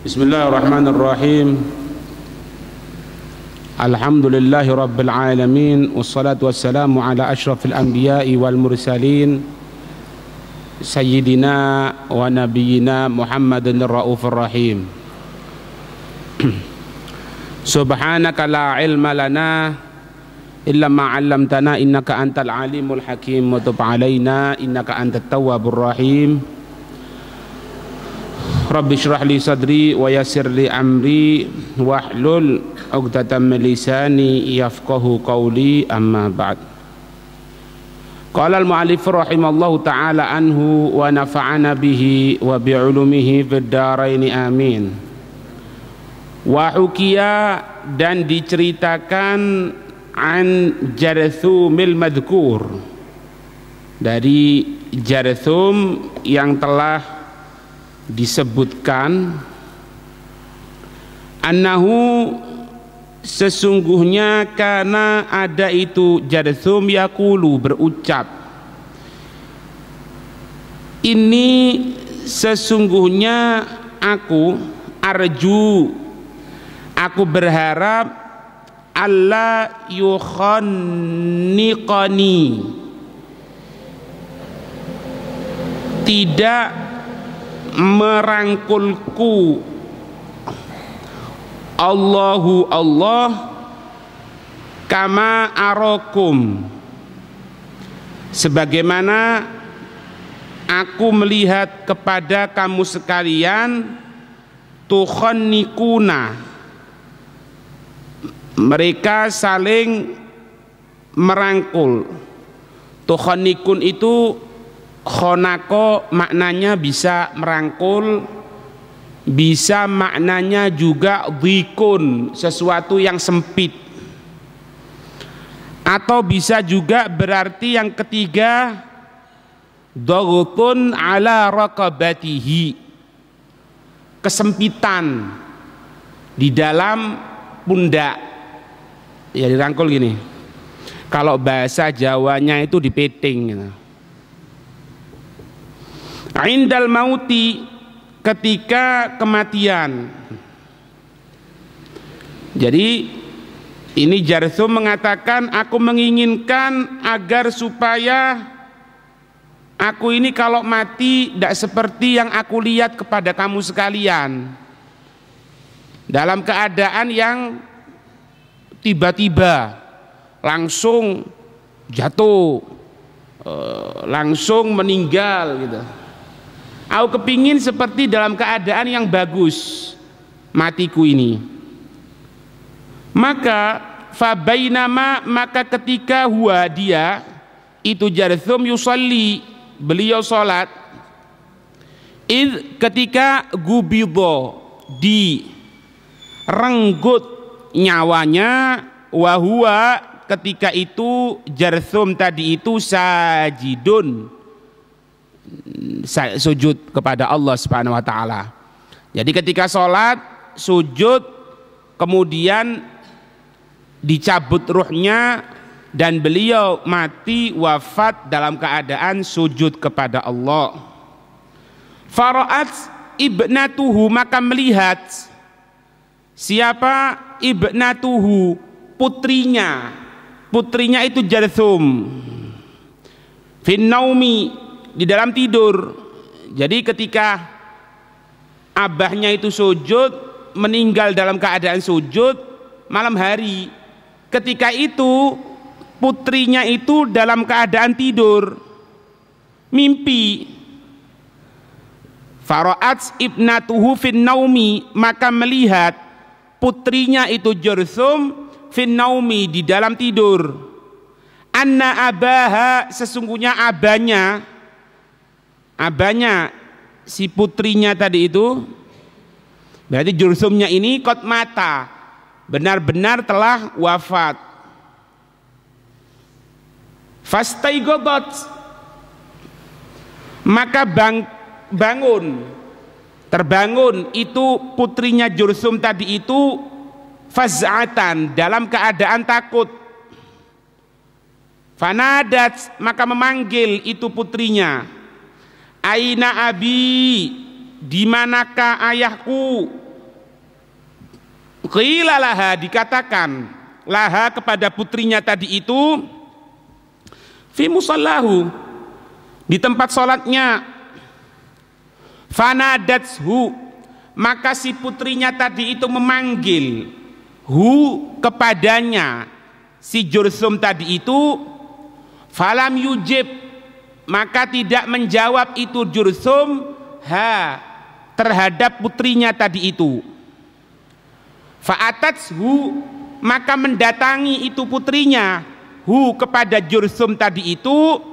Bismillahirrahmanirrahim. Alhamdulillahi rabbil alamin, wassalatu wassalamu ala asyrafil anbiya'i wal mursalin, sayyidina wa nabiyyina Muhammadin raufur rahim. Subhanaka la ilma lana illa ma 'allamtana innaka antal alimul hakim, wa tub 'alaina innaka antat tawwabur rahim. Rabbi shrah li sadri wa yassir li amri wahlul 'uqdatam min lisani yafqahu qawli, amma ba'd. Qala al-mu'allif rahimallahu ta'ala anhu wa nafa'ana bihi wa bi'ulumihi fid dharain amin. Wa hukiya, dan diceritakan, an Jarthumil madhkur, dari Jarthum yang telah disebutkan, annahu, sesungguhnya, karena ada itu Jarthum yaqulu, berucap, ini sesungguhnya aku, arju, aku berharap, Allah yukhanniqani, tidak merangkulku Allahu Allah, kama arakum, sebagaimana aku melihat kepada kamu sekalian, tukhannikuna, mereka saling merangkul. Tukhannikun itu khonako, maknanya bisa merangkul, bisa maknanya juga dhikun, sesuatu yang sempit, atau bisa juga berarti yang ketiga, dhaghtun ala raqabatihi, kesempitan di dalam pundak, ya dirangkul gini. Kalau bahasa Jawanya itu dipeting gitu. Indal mauti, ketika kematian. Jadi ini Jarthum mengatakan, aku menginginkan agar supaya aku ini kalau mati tidak seperti yang aku lihat kepada kamu sekalian, dalam keadaan yang tiba-tiba langsung jatuh, langsung meninggal gitu. Aku kepingin seperti dalam keadaan yang bagus matiku ini. Maka fabainama, maka ketika huwa, dia itu Jarthum, yusalli, beliau salat, ketika gubidho, direnggut nyawanya, wahua, ketika itu Jarthum tadi itu sajidun, sujud kepada Allah Subhanahu wa taala. Jadi ketika sholat sujud, kemudian dicabut ruhnya dan beliau mati, wafat dalam keadaan sujud kepada Allah. Fara'at ibnatuhu, maka melihat siapa? Ibnatuhu, putrinya. Putrinya itu Jarthum, fin naumi, di dalam tidur. Jadi ketika abahnya itu sujud, meninggal dalam keadaan sujud malam hari, ketika itu putrinya itu dalam keadaan tidur, mimpi. Fara'at ibnatuhu fin naumi, maka melihat putrinya itu Jarthum fin naumi, di dalam tidur, anna abaha, sesungguhnya abahnya si putrinya tadi itu, berarti Jarthumnya ini qad mata, benar-benar telah wafat. Fastaiqadat, maka terbangun itu putrinya Jarthum tadi itu, faz'atan, dalam keadaan takut. Fanadat, maka memanggil itu putrinya, aina abi, di manakah ayahku? qila laha, dikatakan laha kepada putrinya tadi itu, fi musallahu, di tempat sholatnya, fanadatshu, maka si putrinya tadi itu memanggil hu kepadanya, si Jursum tadi itu, falam yujib, maka tidak menjawab itu Jursum ha terhadap putrinya tadi itu. Fa'atatshu, maka mendatangi itu putrinya hu kepada Jursum tadi itu,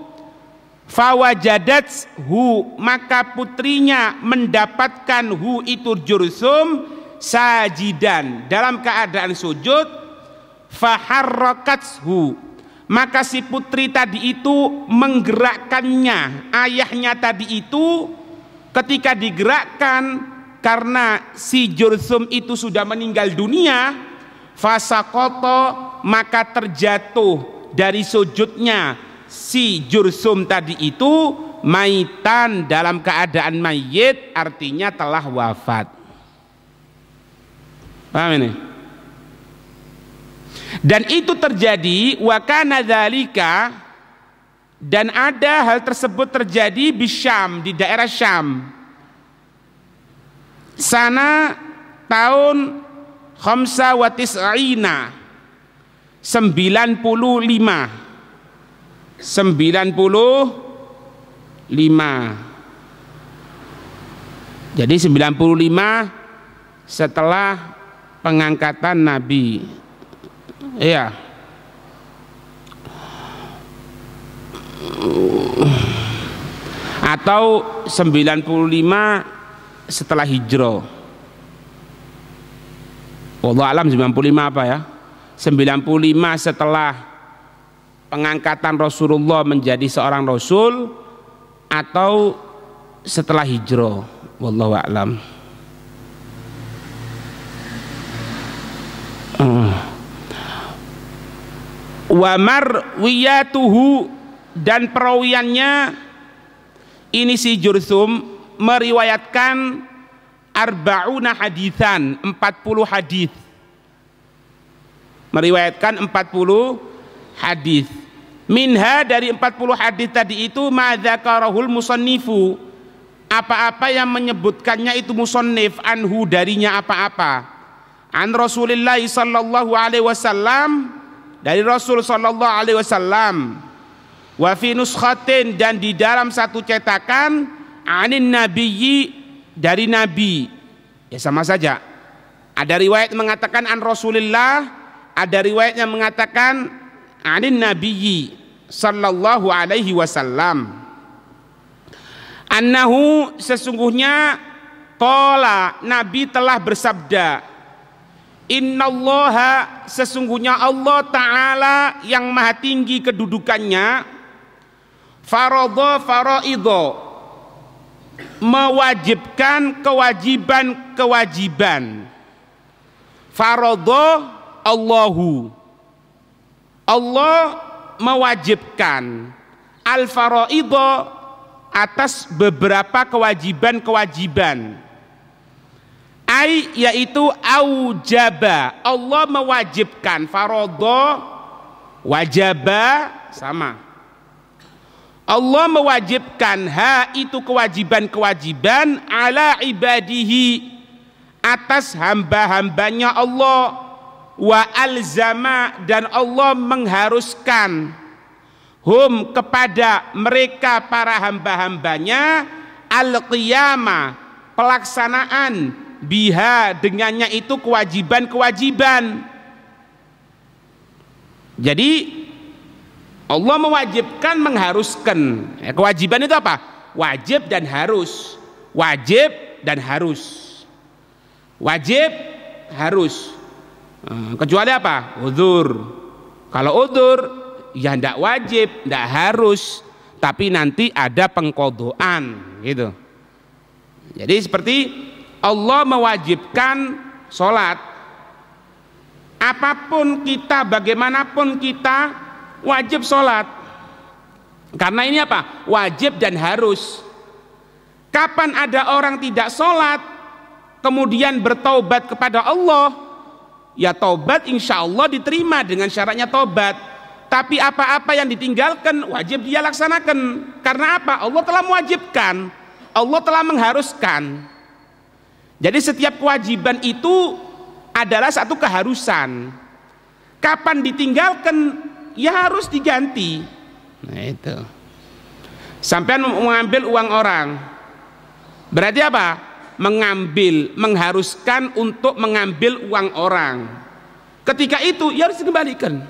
fawajadathu, maka putrinya mendapatkan hu itu Jursum sajidan, dalam keadaan sujud, faharrakatshu, maka si putri tadi itu menggerakkannya, ayahnya tadi itu ketika digerakkan, karena si Jursum itu sudah meninggal dunia, fasaqata, maka terjatuh dari sujudnya si Jursum tadi itu maitan, dalam keadaan mayit, artinya telah wafat. Paham ini? Dan itu terjadi, wa kana dzalika, dan ada hal tersebut terjadi di Syam, di daerah Syam, sana tahun 95, 95. Jadi 95 setelah pengangkatan Nabi. Iya. Atau 95 setelah hijrah. Wallahu alam 95 apa ya? 95 setelah pengangkatan Rasulullah menjadi seorang rasul, atau setelah hijrah. Wallahu a'lam. Wa marwiyatuhu, dan perawiannya ini si Jursum meriwayatkan arba'una haditsan, 40 hadis, meriwayatkan 40 hadis. Minha, dari 40 hadis tadi itu, ma dzakarahul musannifu, apa-apa yang menyebutkannya itu musannif, anhu, darinya apa-apa, an Rasulillah sallallahu alaihi wasallam, dari Rasul sallallahu alaihi wasallam, wa fi nuskhatin, dan di dalam satu cetakan, anin nabiyyi, dari nabi, ya sama saja, ada riwayat mengatakan an Rasulillah, ada riwayat yang mengatakan anin nabiyyi sallallahu alaihi wasallam, annahu, sesungguhnya, qala, Nabi telah bersabda, innallaha, sesungguhnya Allah Ta'ala yang maha tinggi kedudukannya, faradha faraidha, mewajibkan kewajiban-kewajiban. Faradha Allahu, Allah mewajibkan, al-faraidha, atas beberapa kewajiban-kewajiban. Yaitu aujaba, Allah mewajibkan, faradha, wajaba, sama, Allah mewajibkan itu kewajiban-kewajiban, ala ibadihi, atas hamba-hambanya Allah, wa alzama, dan Allah mengharuskan, hum, kepada mereka para hamba-hambanya, al-qiyamah, pelaksanaan, biha, dengannya itu kewajiban-kewajiban. Jadi Allah mewajibkan, mengharuskan. Kewajiban itu apa? Wajib dan harus. Wajib dan harus. Wajib, harus. Kecuali apa? Udzur. Kalau udzur, ya tidak wajib, tidak harus, tapi nanti ada pengqadhaan, gitu. Jadi seperti Allah mewajibkan sholat, apapun kita, bagaimanapun kita, wajib sholat. Karena ini apa? Wajib dan harus. Kapan ada orang tidak sholat kemudian bertaubat kepada Allah, ya tobat insya Allah diterima dengan syaratnya tobat. Tapi apa-apa yang ditinggalkan wajib dia laksanakan. Karena apa? Allah telah mewajibkan, Allah telah mengharuskan. Jadi setiap kewajiban itu adalah satu keharusan. Kapan ditinggalkan ya harus diganti. Nah itu. Sampean mengambil uang orang, berarti apa? Mengambil, mengharuskan untuk mengambil uang orang. Ketika itu ya harus dikembalikan.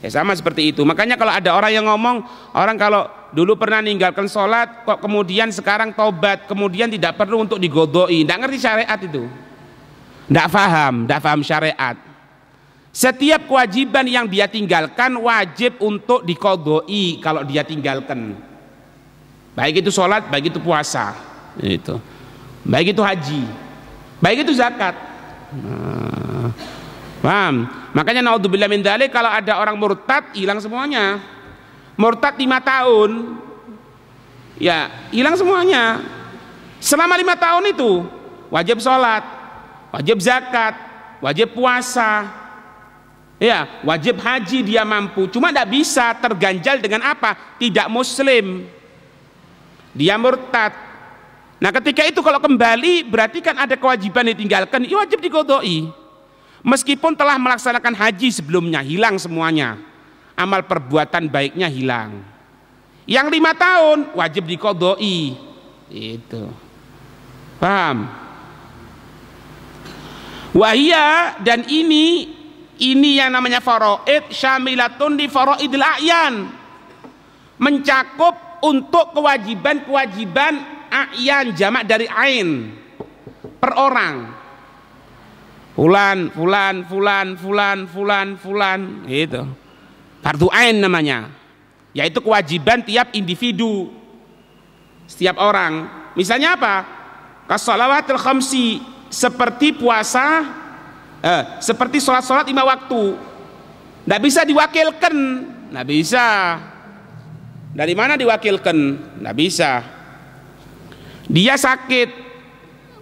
Ya sama seperti itu. Makanya kalau ada orang yang ngomong, orang kalau dulu pernah meninggalkan sholat, kok kemudian sekarang tobat, kemudian tidak perlu untuk digodoi, tidak ngerti syariat itu, tidak paham syariat. Setiap kewajiban yang dia tinggalkan wajib untuk dikodoi kalau dia tinggalkan. Baik itu sholat, baik itu puasa, itu. Baik itu haji, baik itu zakat. Paham? Makanya naudzubillah min dzalik, kalau ada orang murtad hilang semuanya. Murtad 5 tahun, ya hilang semuanya. Selama 5 tahun itu wajib sholat, wajib zakat, wajib puasa. Ya, wajib haji dia mampu, cuma tidak bisa, terganjal dengan apa? Tidak muslim, dia murtad. Nah ketika itu kalau kembali berarti kan ada kewajiban ditinggalkan, ya wajib diqodoi. Meskipun telah melaksanakan haji sebelumnya, hilang semuanya, amal perbuatan baiknya hilang. Yang 5 tahun wajib diqodoi, itu. Paham? Wahia, dan ini yang namanya faraid syamilatun di faraidil a'yan, mencakup untuk kewajiban-kewajiban a'yan, jamak dari ain, per orang. Fulan, gitu. Fardu ain namanya, yaitu kewajiban tiap individu, setiap orang. Misalnya apa? Kasalawatil khamsi, seperti puasa, seperti sholat-sholat 5 waktu. Tidak bisa diwakilkan, tidak bisa. Dari mana diwakilkan? Tidak bisa. Dia sakit,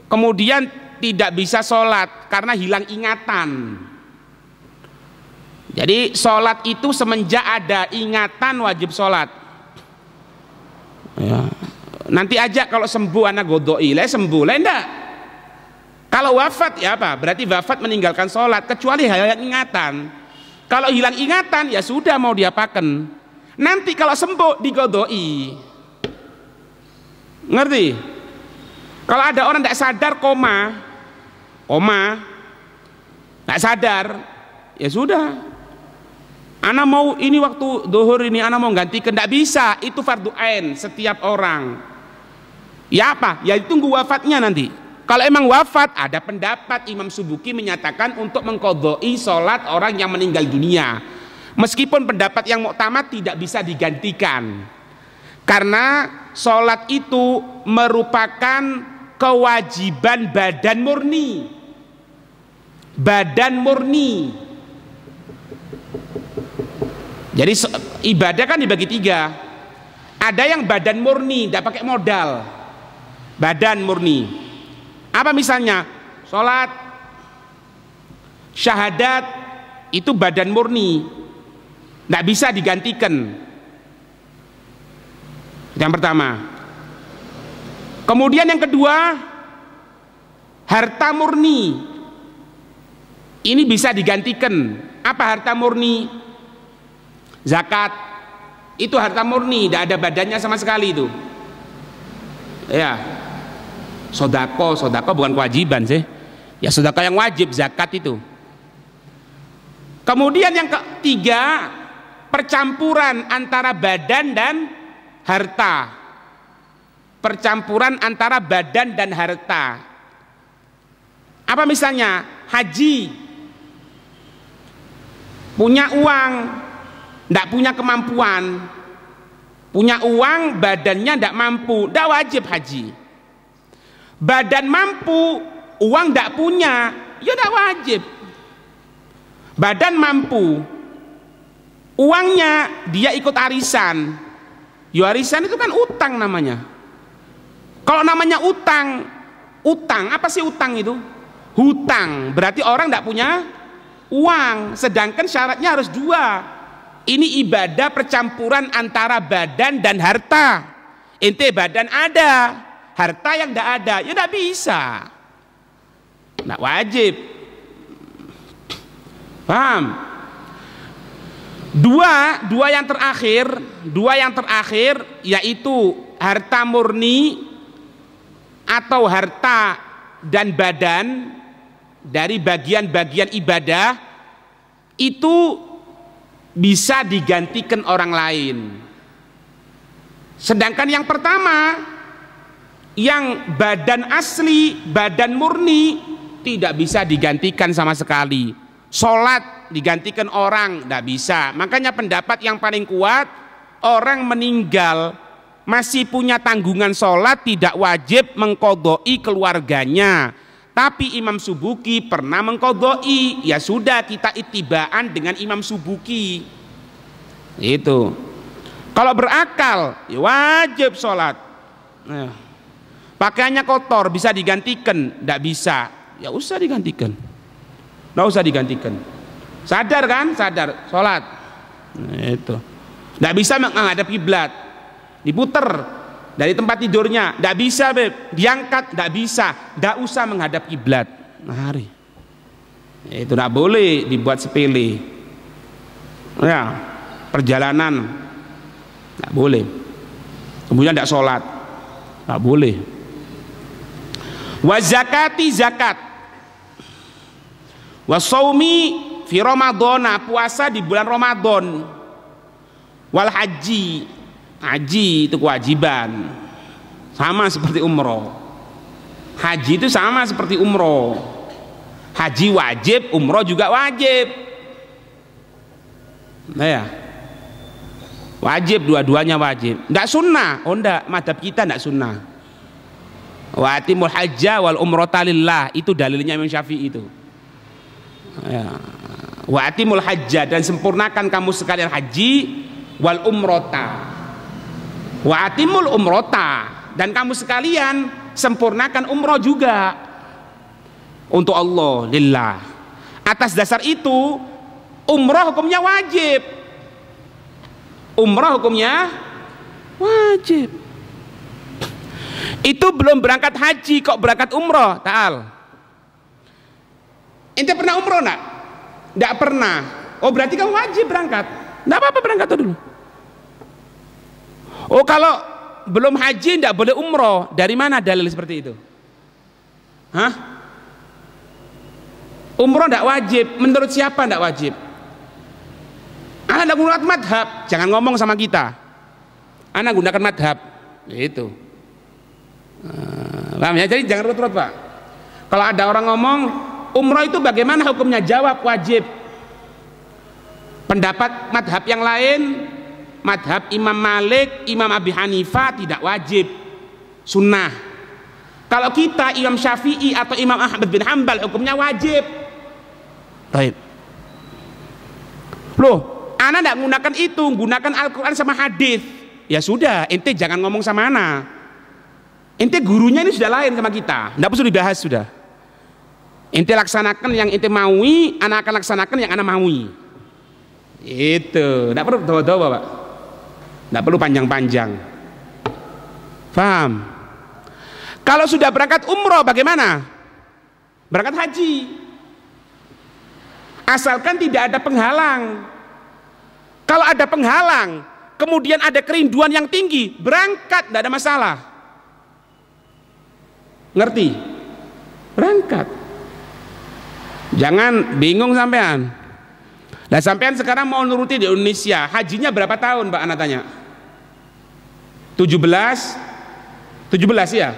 kemudian tidak bisa sholat karena hilang ingatan. Jadi sholat itu semenjak ada ingatan wajib sholat. Ya. Nanti aja kalau sembuh anak godoi, lah sembuh, lah enggak. Kalau wafat ya apa? Berarti wafat meninggalkan sholat, kecuali hilang ingatan. Kalau hilang ingatan ya sudah, mau diapakan. Nanti kalau sembuh digodoi. Ngerti? Kalau ada orang tidak sadar koma, tidak sadar, ya sudah. Ana mau ini waktu duhur ini, ana mau gantikan, tidak bisa. Itu fardu ain setiap orang. Ya apa? Ya tunggu wafatnya nanti. Kalau emang wafat, ada pendapat Imam Subuki menyatakan untuk mengqodoi sholat orang yang meninggal dunia. Meskipun pendapat yang muktamad tidak bisa digantikan, karena sholat itu merupakan kewajiban badan murni. Badan murni. Jadi ibadah kan dibagi 3. Ada yang badan murni, tidak pakai modal. Badan murni. Apa misalnya? Sholat, syahadat, itu badan murni, tidak bisa digantikan. Yang pertama. Kemudian yang kedua, harta murni. Ini bisa digantikan. Apa harta murni? Zakat. Itu harta murni, tidak ada badannya sama sekali itu. Ya. Sodako bukan kewajiban sih. Ya sodako yang wajib, zakat itu. Kemudian yang ketiga, percampuran antara badan dan harta. Percampuran antara badan dan harta. Apa misalnya? Haji, punya uang, tidak punya kemampuan. Punya uang, badannya tidak mampu, tidak wajib haji. Badan mampu, uang tidak punya, ya tidak wajib. Badan mampu, uangnya dia ikut arisan, ya arisan itu kan utang namanya. Kalau namanya utang apa sih utang itu? hutang, berarti orang tidak punya uang, sedangkan syaratnya harus dua. Ini ibadah percampuran antara badan dan harta. Ente badan ada, harta yang tidak ada, ya tidak bisa, tidak wajib. Paham? Dua yang terakhir yaitu harta murni atau harta dan badan dari bagian-bagian ibadah itu bisa digantikan orang lain. Sedangkan yang pertama, yang badan asli, badan murni tidak bisa digantikan sama sekali. Sholat digantikan orang, tidak bisa. Makanya pendapat yang paling kuat, orang meninggal masih punya tanggungan sholat tidak wajib mengkodoi keluarganya. Tapi Imam Subuki pernah mengkodoi, ya sudah kita ittibaan dengan Imam Subuki. Itu. Kalau berakal, ya wajib sholat. Nah, pakaiannya kotor bisa digantikan, tidak bisa. Ya usah digantikan. Tidak usah digantikan. Sadar kan? Sadar. Sholat. Nah, itu. Tidak bisa menghadap kiblat. Diputer dari tempat tidurnya, tidak bisa beb, diangkat, tidak bisa, tidak usah menghadap kiblat. Mari, itu tidak boleh dibuat sepele. Ya, perjalanan tidak boleh. Kemudian tidak sholat, tidak boleh. Wa zakati zakat, wa saumi fi Ramadhana, puasa di bulan Ramadan, wal haji. Haji itu kewajiban, sama seperti umroh. Haji itu sama seperti umroh. Haji wajib, umroh juga wajib. Nah ya, wajib, dua-duanya wajib. Tidak sunnah, oh enggak, madhab kita tidak sunnah. Wa atimul hajja wal umrata lillah, itu dalilnya Imam Syafi'i itu. Ya. Wa atimul hajja, dan sempurnakan kamu sekalian haji, wal umrota. Wa atimul umrota, dan kamu sekalian sempurnakan umroh juga untuk Allah lillah. Atas dasar itu umroh hukumnya wajib. Umroh hukumnya wajib. Itu belum berangkat haji kok berangkat umroh. Ta'al, ente pernah umroh enggak? Enggak pernah. Oh berarti kamu wajib berangkat. Enggak apa-apa, berangkat dulu. Oh kalau belum haji tidak boleh umroh, dari mana dalil seperti itu? Hah? Umroh tidak wajib, menurut siapa tidak wajib? Anda gunakan madhab, jangan ngomong sama kita. Anda gunakan madhab, itu. Paham ya? Jadi jangan rut-rut Pak. Kalau ada orang ngomong umroh itu bagaimana hukumnya, jawab wajib. Pendapat madhab yang lain, madhab Imam Malik, Imam Abi Hanifah tidak wajib, sunnah. Kalau kita Imam Syafi'i atau Imam Ahmad bin Hanbal hukumnya wajib. Baik. Loh, ana tidak menggunakan itu, gunakan Al-Quran sama hadis. Ya sudah, ente jangan ngomong sama ana. Ente gurunya ini sudah lain sama kita, tidak perlu dibahas sudah. Ente laksanakan yang ente maui, ana akan laksanakan yang ana maui. Itu, tidak perlu doa-doa Pak. Tidak perlu panjang-panjang. Paham? Kalau sudah berangkat umroh bagaimana? Berangkat haji. Asalkan tidak ada penghalang. Kalau ada penghalang, kemudian ada kerinduan yang tinggi, berangkat, tidak ada masalah. Ngerti? Berangkat. Jangan bingung sampean. Nah sampean sekarang mau nuruti di Indonesia, hajinya berapa tahun Pak? Anak tanya. 17 ya.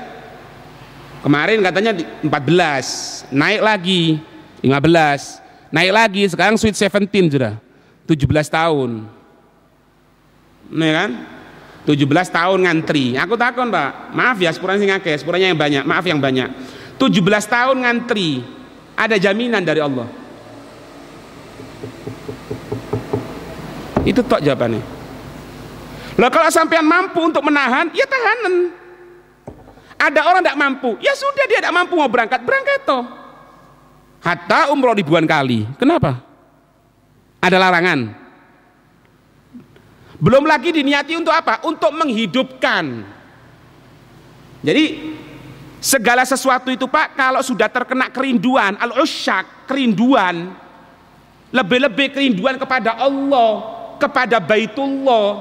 Kemarin katanya 14, naik lagi 15, naik lagi, sekarang sweet 17 sudah 17 tahun. Nih kan? 17 tahun ngantri. Aku takon Pak, maaf ya sepuranya sing akeh, sepuranya yang banyak, maaf yang banyak. 17 tahun ngantri, ada jaminan dari Allah. Itu tok jawabannya. Lah kalau sampean mampu untuk menahan, ya tahanan. Ada orang tidak mampu, ya sudah dia tidak mampu mau berangkat, berangkat toh. Hatta umroh ribuan kali. Kenapa? Ada larangan. Belum lagi diniati untuk apa? Untuk menghidupkan. Jadi segala sesuatu itu Pak, kalau sudah terkena kerinduan, al-usyak, kerinduan, lebih-lebih kerinduan kepada Allah, kepada Baitullah,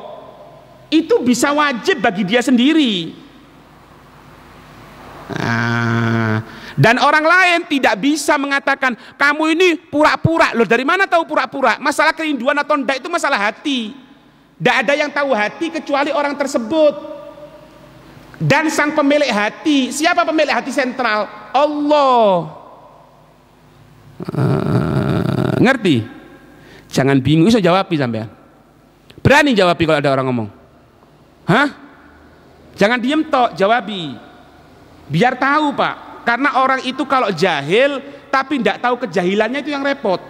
itu bisa wajib bagi dia sendiri. Dan orang lain tidak bisa mengatakan kamu ini pura-pura. Loh, dari mana tahu pura-pura? Masalah kerinduan atau enggak itu masalah hati. Tidak ada yang tahu hati kecuali orang tersebut dan sang pemilik hati. Siapa pemilik hati sentral? Allah. Ngerti? Jangan bingung, bisa jawab sampean. Berani jawab kalau ada orang ngomong. Hah? Jangan diem tok, jawabi. Biar tahu Pak. Karena orang itu kalau jahil tapi tidak tahu kejahilannya itu yang repot.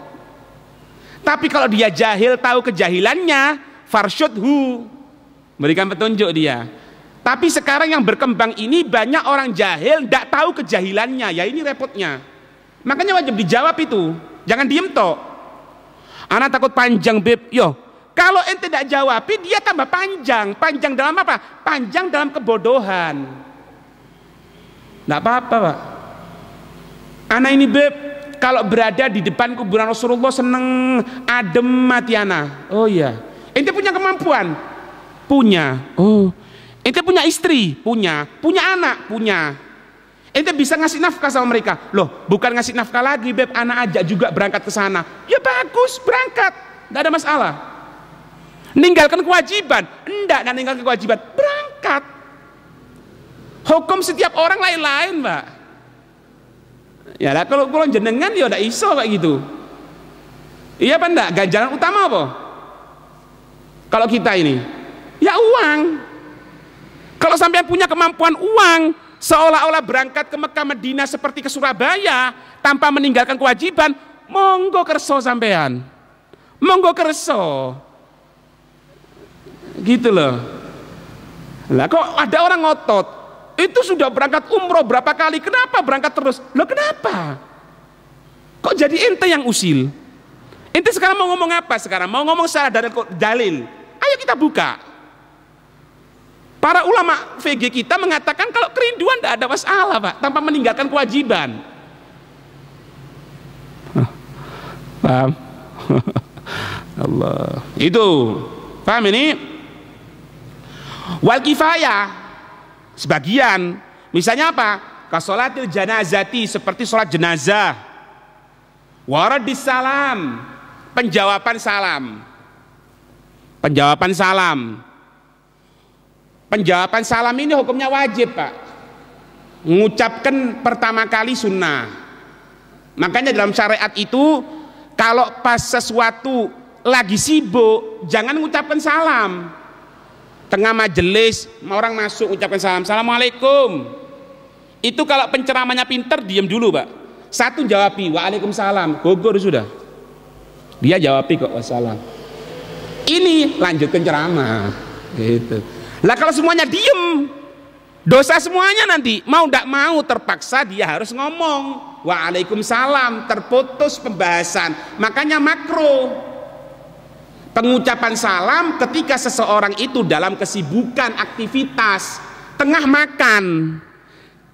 Tapi kalau dia jahil tahu kejahilannya, farsyudhu, berikan petunjuk dia. Tapi sekarang yang berkembang ini banyak orang jahil tidak tahu kejahilannya, ya ini repotnya. Makanya wajib dijawab itu. Jangan diem tok. Anak takut panjang beb. Yo, kalau ente tidak jawab, dia tambah panjang. Panjang dalam apa? Panjang dalam kebodohan. Tidak apa-apa Pak. Anak ini beb, kalau berada di depan kuburan Rasulullah seneng adem mati anak. Oh iya. Ente punya kemampuan? Punya. Oh. Ente punya istri? Punya. Punya anak? Punya. Ente bisa ngasih nafkah sama mereka? Loh, bukan ngasih nafkah lagi beb, anak ajak juga berangkat ke sana. Ya bagus, berangkat. Tidak ada masalah. Ninggalkan kewajiban? Enggak ninggalkan kewajiban. Berangkat. Hukum setiap orang lain-lain, Pak. Ya lah, kalau jenengan ya udah iso kayak gitu. Iya apa enggak? Ganjaran utama apa? Kalau kita ini, ya uang. Kalau sampean punya kemampuan uang, seolah-olah berangkat ke Mekah Madinah seperti ke Surabaya tanpa meninggalkan kewajiban, monggo kerso sampean. Monggo kerso. Gitu loh. Lah kok ada orang ngotot, itu sudah berangkat umroh berapa kali, kenapa berangkat terus? Loh kenapa? Kok jadi ente yang usil? Ente sekarang mau ngomong apa sekarang? Mau ngomong secara dalil. Ayo kita buka. Para ulama VG kita mengatakan kalau kerinduan tidak ada masalah Pak, tanpa meninggalkan kewajiban. Paham? Allah. Itu. Paham ini? Wal kifayah. Sebagian. Misalnya apa? Kasolatil janazati, seperti sholat jenazah. Waradis salam. Penjawaban salam. Penjawaban salam. Penjawaban salam ini hukumnya wajib Pak. Mengucapkan pertama kali sunnah. Makanya dalam syariat itu kalau pas sesuatu lagi sibuk jangan mengucapkan salam. Tengah majelis orang masuk ucapkan salam, assalamualaikum. Itu kalau penceramahnya pinter diam dulu Pak. Satu jawabi waalaikumsalam, gugur sudah. Dia jawabi kok wassalam. Ini lanjutkan ceramah gitu. Lah kalau semuanya diem, dosa semuanya nanti. Mau tidak mau terpaksa dia harus ngomong waalaikumsalam, terputus pembahasan. Makanya makruh pengucapan salam ketika seseorang itu dalam kesibukan aktivitas, tengah makan.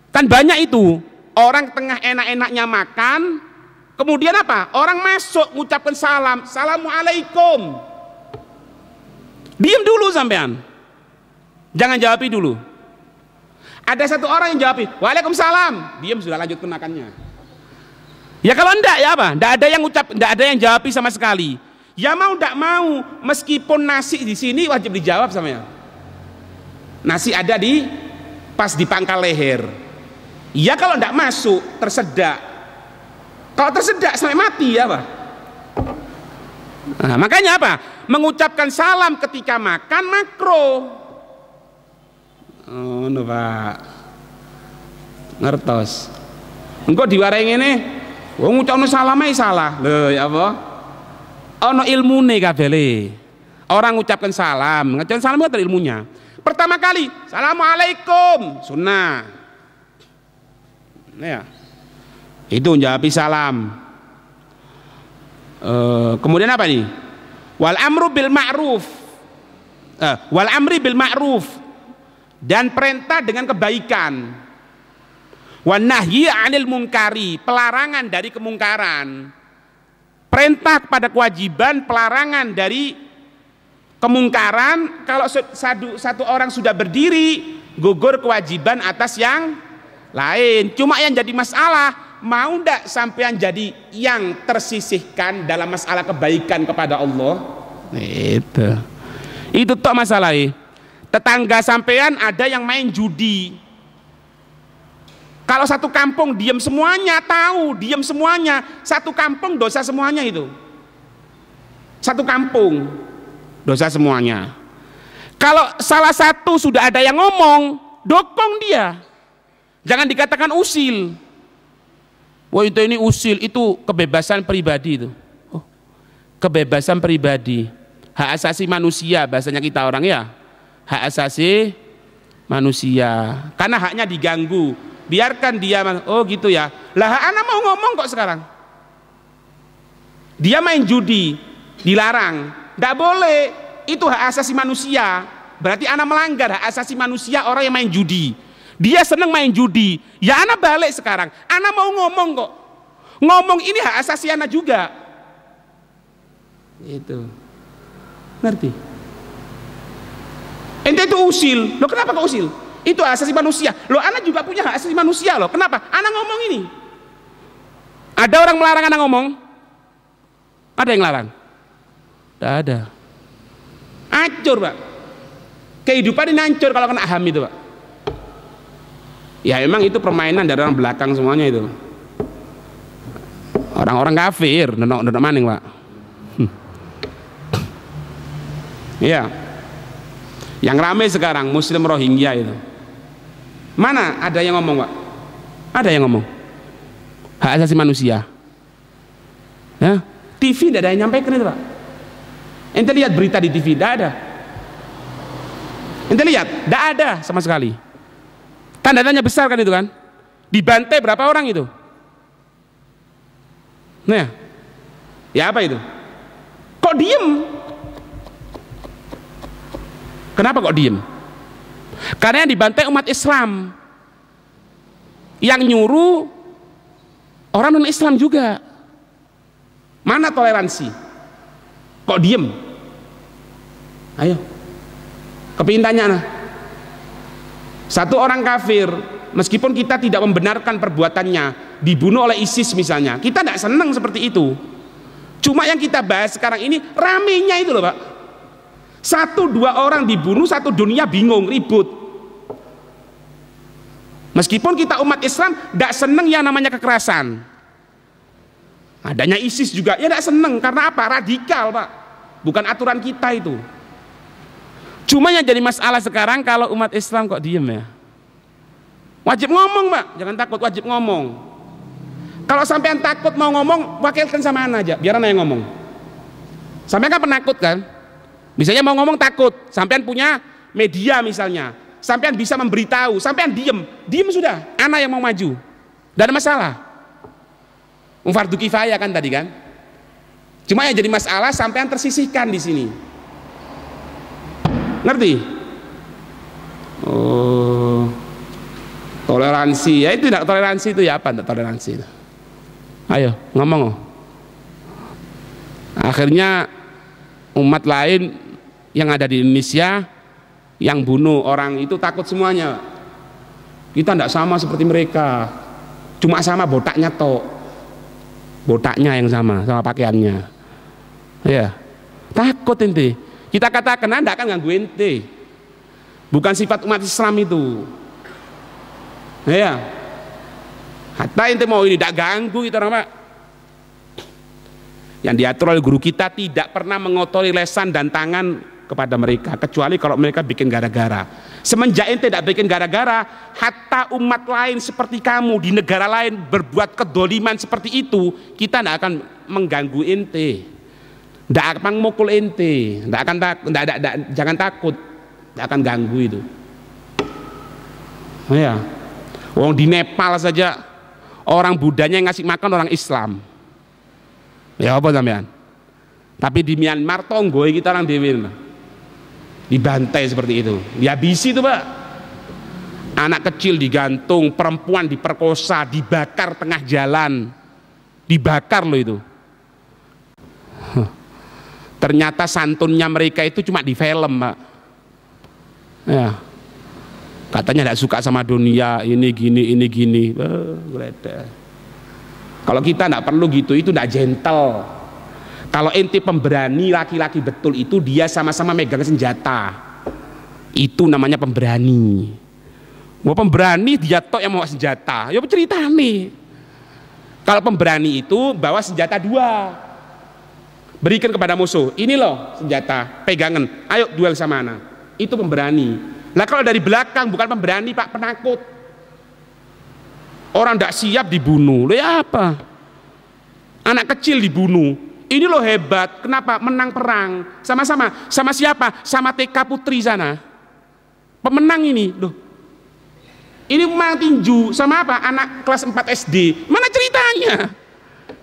Kan banyak itu orang tengah enak-enaknya makan, kemudian apa? Orang masuk mengucapkan salam, assalamualaikum. Diam dulu sampean. Jangan jawabi dulu. Ada satu orang yang jawabi, waalaikumsalam. Diam sudah, lanjutkan makannya. Ya kalau enggak ya apa? Enggak ada yang ucap, enggak ada yang jawabi sama sekali. Ya mau enggak mau, meskipun nasi di sini wajib dijawab sama ya. Nasi ada di pas di pangkal leher. Ya kalau enggak masuk, tersedak. Kalau tersedak sampai mati ya apa? Nah, makanya apa? Mengucapkan salam ketika makan makruh. Oh, no, Pak. Ngertos. Engko diwarai ngene, wong ngucapno salam ae salah. Lho, ya apa? Ono ilmune kabeh. Orang ngucapkan salam, ngucapkan salam itu ada ilmunya. Pertama kali, assalamualaikum, sunnah. Nah, ya. Itu jawab salam. Kemudian apa nih? Wal amru bil ma'ruf. Wal amri bil ma'ruf, dan perintah dengan kebaikan. Wan nahyi 'anil munkari, pelarangan dari kemungkaran. Perintah kepada kewajiban, pelarangan dari kemungkaran. Kalau satu orang sudah berdiri, gugur kewajiban atas yang lain. Cuma yang jadi masalah, mau ndak sampean jadi yang tersisihkan dalam masalah kebaikan kepada Allah? Itu tok masalahnya. Tetangga sampean ada yang main judi. Kalau satu kampung diam semuanya, tahu diam semuanya, satu kampung dosa semuanya itu. Satu kampung dosa semuanya. Kalau salah satu sudah ada yang ngomong, dokong dia. Jangan dikatakan usil. Wah itu ini usil, itu kebebasan pribadi itu. Oh, kebebasan pribadi, hak asasi manusia bahasanya kita orang ya. Hak asasi manusia, karena haknya diganggu. Biarkan dia, oh gitu ya. Lah anak mau ngomong kok sekarang. Dia main judi, dilarang, tidak boleh. Itu hak asasi manusia. Berarti anak melanggar hak asasi manusia orang yang main judi. Dia senang main judi. Ya anak balik sekarang. Anak mau ngomong kok. Ngomong ini hak asasi anak juga. Itu. Ngerti? Ente itu usil. Loh kenapa kok usil? Itu hak asasi manusia. Loh anak juga punya hak asasi manusia loh. Kenapa? Anak ngomong ini. Ada orang melarang anak ngomong? Ada yang larang? Tidak ada. Hancur Pak. Kehidupan ini hancur kalau kena HAM itu Pak. Ya emang itu permainan dari orang belakang semuanya itu. Orang-orang kafir, nonton maning Pak. Iya. Yang ramai sekarang Muslim Rohingya itu. Mana ada yang ngomong Pak? Ada yang ngomong hak asasi manusia ya? TV tidak ada yang nyampaikan itu Pak. Ente lihat berita di TV, tidak ada. Ente lihat, tidak ada sama sekali. Tanda tanya besar kan itu kan. Dibantai berapa orang itu? Nah ya apa itu? Kok diem? Kenapa kok diem? Karena yang dibantai umat Islam, yang nyuruh orang non Islam juga. Mana toleransi? Kok diem? Ayo, kepingin tanya nah. Satu orang kafir, meskipun kita tidak membenarkan perbuatannya, dibunuh oleh ISIS misalnya, kita tidak senang seperti itu. Cuma yang kita bahas sekarang ini ramenya itu loh Pak. Satu dua orang dibunuh, satu dunia bingung, ribut. Meskipun kita umat Islam tidak senang yang namanya kekerasan. Adanya ISIS juga ya tidak senang. Karena apa? Radikal Pak. Bukan aturan kita itu. Cuma yang jadi masalah sekarang kalau umat Islam kok diem ya. Wajib ngomong Pak. Jangan takut, wajib ngomong. Kalau sampean takut mau ngomong, wakilkan sama anak aja. Biar anak yang ngomong. Sampean kan penakut kan? Misalnya mau ngomong takut, sampean punya media misalnya, sampean bisa memberitahu, sampean diem sudah, anak yang mau maju, tidak ada masalah. Fardu kifayah kan tadi kan. Cuma yang jadi masalah sampean tersisihkan di sini. Ngerti? Oh, toleransi, ya itu tidak toleransi itu ya apa? Tidak toleransi itu. Ayo ngomong. Akhirnya umat lain yang ada di Indonesia yang bunuh orang itu takut semuanya. Kita tidak sama seperti mereka, cuma sama botaknya toh, botaknya yang sama pakaiannya. Ya, takut ente. Kita katakan anda akan ganggu ente. Bukan sifat umat Islam itu. Ya, hatta ente mau ini tidak ganggu kita orang Pak. Yang diatur oleh guru kita tidak pernah mengotori lesan dan tangan kepada mereka, kecuali kalau mereka bikin gara-gara. Semenjak ente tidak bikin gara-gara, hatta umat lain seperti kamu di negara lain berbuat kedoliman seperti itu, kita tidak akan mengganggu ente, tidak akan memukul ente, jangan takut, tidak akan ganggu itu. Oh ya, orang di Nepal saja orang Budanya yang ngasih makan orang Islam. Ya apa sampean? Tapi di Myanmar tonggo kita orang dewi dibantai seperti itu, dihabisi itu Pak. Anak kecil digantung, perempuan diperkosa, dibakar tengah jalan, dibakar loh itu. Ternyata santunnya mereka itu cuma di film Pak. Ya, katanya tidak suka sama dunia, ini gini. Kalau kita tidak perlu gitu, itu tidak gentle. Kalau ente pemberani laki-laki betul itu dia sama-sama megang senjata, itu namanya pemberani. Mau pemberani dia tok yang bawa senjata, ya cerita nih. Kalau pemberani itu bawa senjata 2, berikan kepada musuh, ini loh senjata, pegangan, ayo duel sama anak. Itu pemberani. Lah kalau dari belakang bukan pemberani Pak, penakut. Orang tidak siap dibunuh, loh ya apa? Anak kecil dibunuh, ini loh hebat. Kenapa? Menang perang sama-sama. Sama siapa? Sama TK Putri sana, pemenang ini loh. Ini memang tinju sama apa? Anak kelas 4 SD. Mana ceritanya?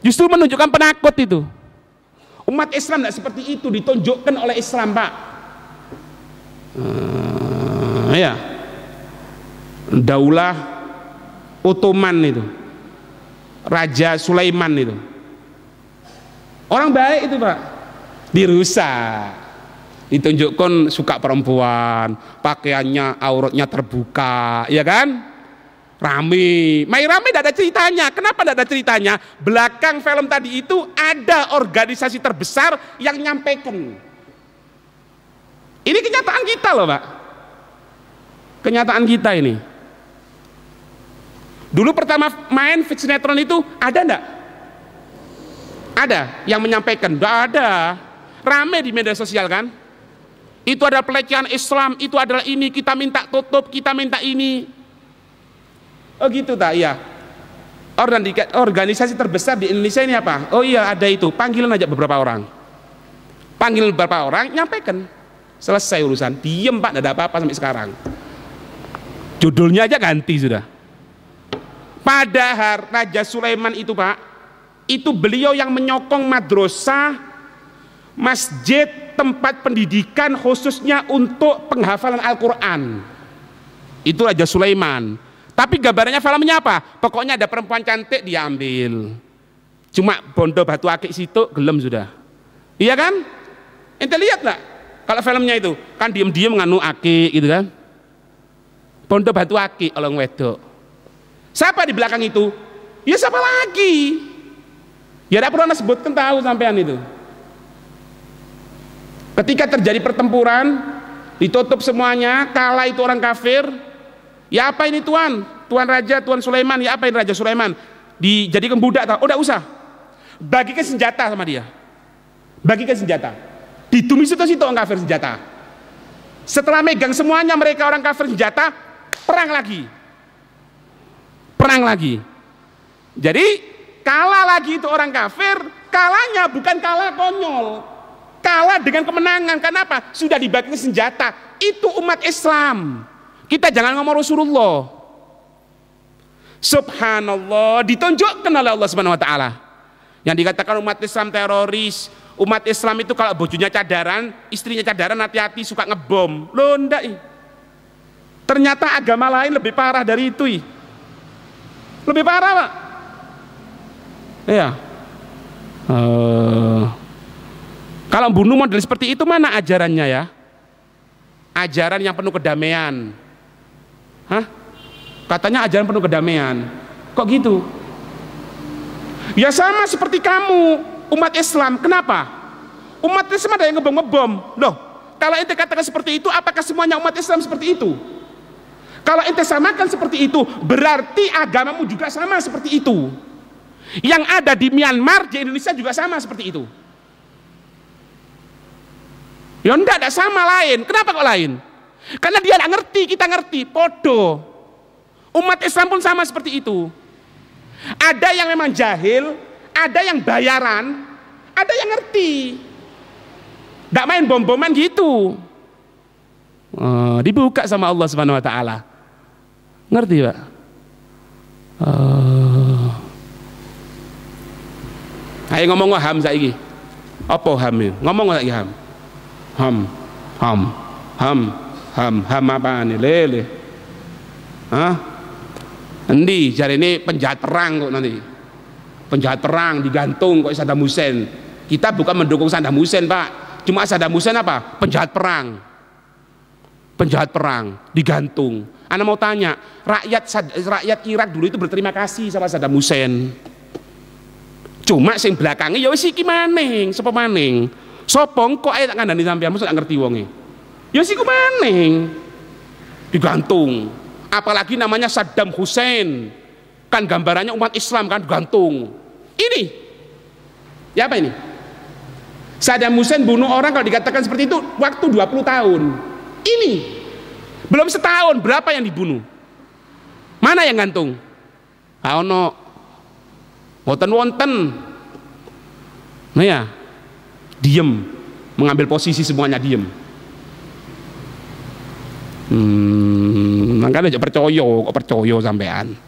Justru menunjukkan penakut itu. Umat Islam tidak seperti itu, ditunjukkan oleh Islam Pak. Ya, Daulah Ottoman itu, Raja Sulaiman itu, orang baik itu Pak, dirusak. Ditunjukkan suka perempuan, pakaiannya auratnya terbuka, ya kan? Rame, tidak ada ceritanya. Kenapa tidak ada ceritanya? Belakang film tadi itu ada organisasi terbesar yang nyampaikan. Ini kenyataan kita loh Pak, kenyataan kita ini. Dulu pertama main sinetron itu ada enggak? Ada yang menyampaikan? Enggak ada. Rame di media sosial kan? Itu adalah pelecehan Islam, itu adalah ini, kita minta tutup, kita minta ini. Oh gitu tak? Iya. Organisasi terbesar di Indonesia ini apa? Oh iya ada itu, panggilin aja beberapa orang. Panggil beberapa orang, nyampaikan. Selesai urusan, diem Pak, tidak ada apa-apa sampai sekarang. Judulnya aja ganti sudah. Padahal Raja Sulaiman itu Pak, itu beliau yang menyokong madrasah, masjid, tempat pendidikan khususnya untuk penghafalan Al-Quran. Itu Raja Sulaiman. Tapi gambarannya filmnya apa? Pokoknya ada perempuan cantik dia ambil. Cuma bondo batu akik situ gelem sudah. Iya kan? Ente lihat nggak? Kalau filmnya itu kan diem-diem nganu akik gitu kan? Bondo batu akik orang wedok. Siapa di belakang itu? Ya siapa lagi? Ya tidak pernah sebutkan tahu sampean itu. Ketika terjadi pertempuran, ditutup semuanya, kalah itu orang kafir. Ya apa ini Tuan? Tuan Raja, Tuan Sulaiman, ya apa ini Raja Sulaiman? Dijadikan budak tau? Oh tidak usah. Bagikan senjata sama dia. Bagikan senjata. Ditumis itu orang kafir senjata. Setelah megang semuanya mereka orang kafir senjata, perang lagi. Perang lagi. Jadi kalah lagi itu orang kafir, kalahnya bukan kalah konyol. Kalah dengan kemenangan. Kenapa? Sudah dibagikan senjata. Itu umat Islam. Kita jangan ngomong Rasulullah. Subhanallah, ditunjukkan oleh Allah Subhanahu wa taala. Yang dikatakan umat Islam teroris, umat Islam itu kalau bojonya cadaran, istrinya cadaran hati-hati suka ngebom. Loh ndak. Ternyata agama lain lebih parah dari itu. Lebih parah, Pak. Iya. Kalau bunuh model seperti itu mana ajarannya ya? Ajaran yang penuh kedamaian. Hah? Katanya ajaran penuh kedamaian. Kok gitu? Ya sama seperti kamu, umat Islam. Kenapa? Umat Islam ada yang ngebom-ngebom. Loh, kalau ente katakan seperti itu, apakah semuanya umat Islam seperti itu? Kalau ente samakan seperti itu, berarti agamamu juga sama seperti itu. Yang ada di Myanmar, di Indonesia juga sama seperti itu. Ya enggak sama, lain. Kenapa kok lain? Karena dia enggak ngerti, kita ngerti, podo. Umat Islam pun sama seperti itu. Ada yang memang jahil, ada yang bayaran, ada yang ngerti. Enggak main bom-boman gitu. Dibuka sama Allah Subhanahu wa taala. Ngerti, Pak? Ayo ngomong waham saiki. Apa ham? Ngomong lagi ham. Ham, ham, ham, ham apa nih? Lele. Hah? Endi jari ini penjahat perang kok nanti. Penjahat perang digantung kok Saddam Hussein. Kita bukan mendukung Saddam Hussein, Pak. Cuma Saddam Hussein apa? Penjahat perang. Penjahat perang digantung. Ana mau tanya, rakyat Irak dulu itu berterima kasih sama Saddam Hussein. Cuma sing belakangnya ya wis iki maning, sapa maning? Sapa kok ae tak kandhani sampean mesti ngerti wonge. Ya siku maning. Digantung. Apalagi namanya Saddam Hussein. Kan gambarannya umat Islam kan gantung. Ini. Ya apa ini? Saddam Hussein bunuh orang kalau dikatakan seperti itu waktu 20 tahun. Ini. Belum setahun berapa yang dibunuh? Mana yang gantung? Ono. Wonten. Nah ya, diem, mengambil posisi semuanya diem. Makanya aja percaya sampean.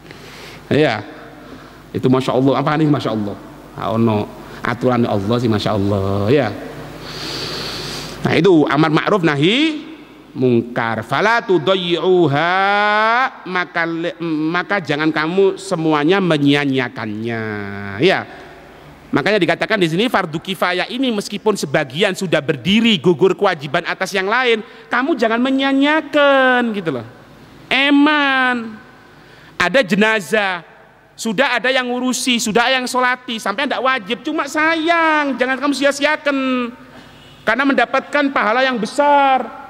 Ya, itu masya Allah. Apa nih masya Allah? Ono aturan Allah sih masya Allah. Ya. Nah itu amar ma'ruf nahi mungkar. Fala tudayyi'uha, maka jangan kamu semuanya menyia-nyiakannya. Ya. Makanya dikatakan di sini fardu kifayah ini meskipun sebagian sudah berdiri gugur kewajiban atas yang lain, kamu jangan menyia-nyiakan gitu loh. Eman. Ada jenazah, sudah ada yang ngurusi, sudah ada yang sholati, sampai tidak wajib, cuma sayang, jangan kamu sia-siakan. Karena mendapatkan pahala yang besar.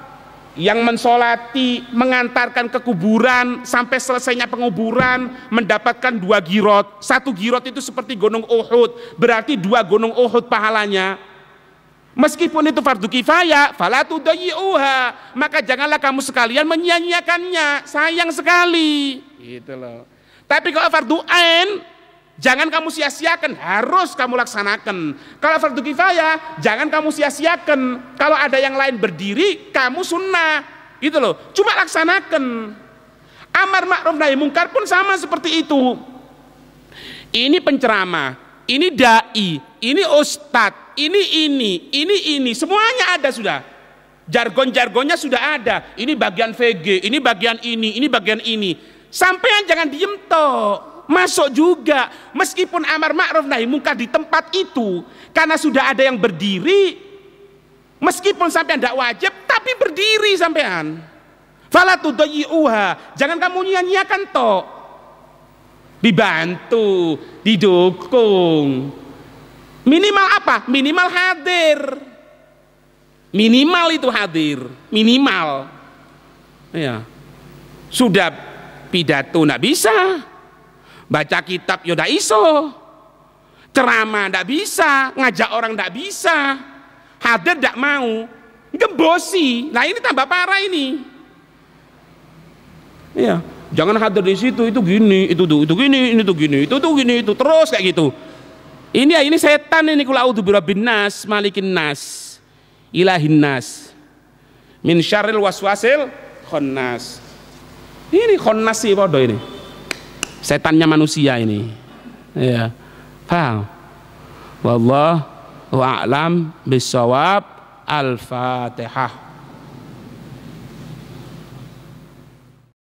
Yang mensolati, mengantarkan ke kuburan sampai selesainya penguburan mendapatkan 2 girot. 1 girot itu seperti gunung Uhud, berarti 2 gunung Uhud pahalanya. Meskipun itu fardu kifayah, fala tudayyi'uha, maka janganlah kamu sekalian menyia-nyiakannya, sayang sekali. Gitu loh. Tapi kalau fardu ain, jangan kamu sia-siakan, harus kamu laksanakan. Kalau fardu kifayah, jangan kamu sia-siakan. Kalau ada yang lain berdiri, kamu sunnah, gitu loh. Cuma laksanakan. Amar ma'ruf nahi mungkar pun sama seperti itu. Ini penceramah, ini dai, ini ustadz, ini, semuanya ada sudah. Jargon-jargonnya sudah ada. Ini bagian VG, ini bagian ini bagian ini. Sampean jangan diem toh. Masuk juga, meskipun amar ma'ruf nahi mungkar di tempat itu, karena sudah ada yang berdiri, meskipun sampean tidak wajib, tapi berdiri sampean. Fala tudayyi'uha, jangan kamu nyanyiakan toh. Dibantu, didukung. Minimal apa? Minimal hadir. Minimal itu hadir, minimal. Ya. Sudah pidato tidak bisa. Baca kitab ya ndak iso, ceramah ndak bisa, ngajak orang ndak bisa, hadir ndak mau, gembosi. Nah ini tambah parah ini. Iya, jangan hadir di situ, itu gini, itu gini, itu gini, itu gini, itu terus kayak gitu. Ini setan ini, kul a'udzu birabbin nas, malikin nas, ilahin nas, min syarril waswasil khannas. Ini khannas sih podo ini. Setannya manusia ini. Ya. Paham? Wallahu a'lam bissawab. Al-Fatihah.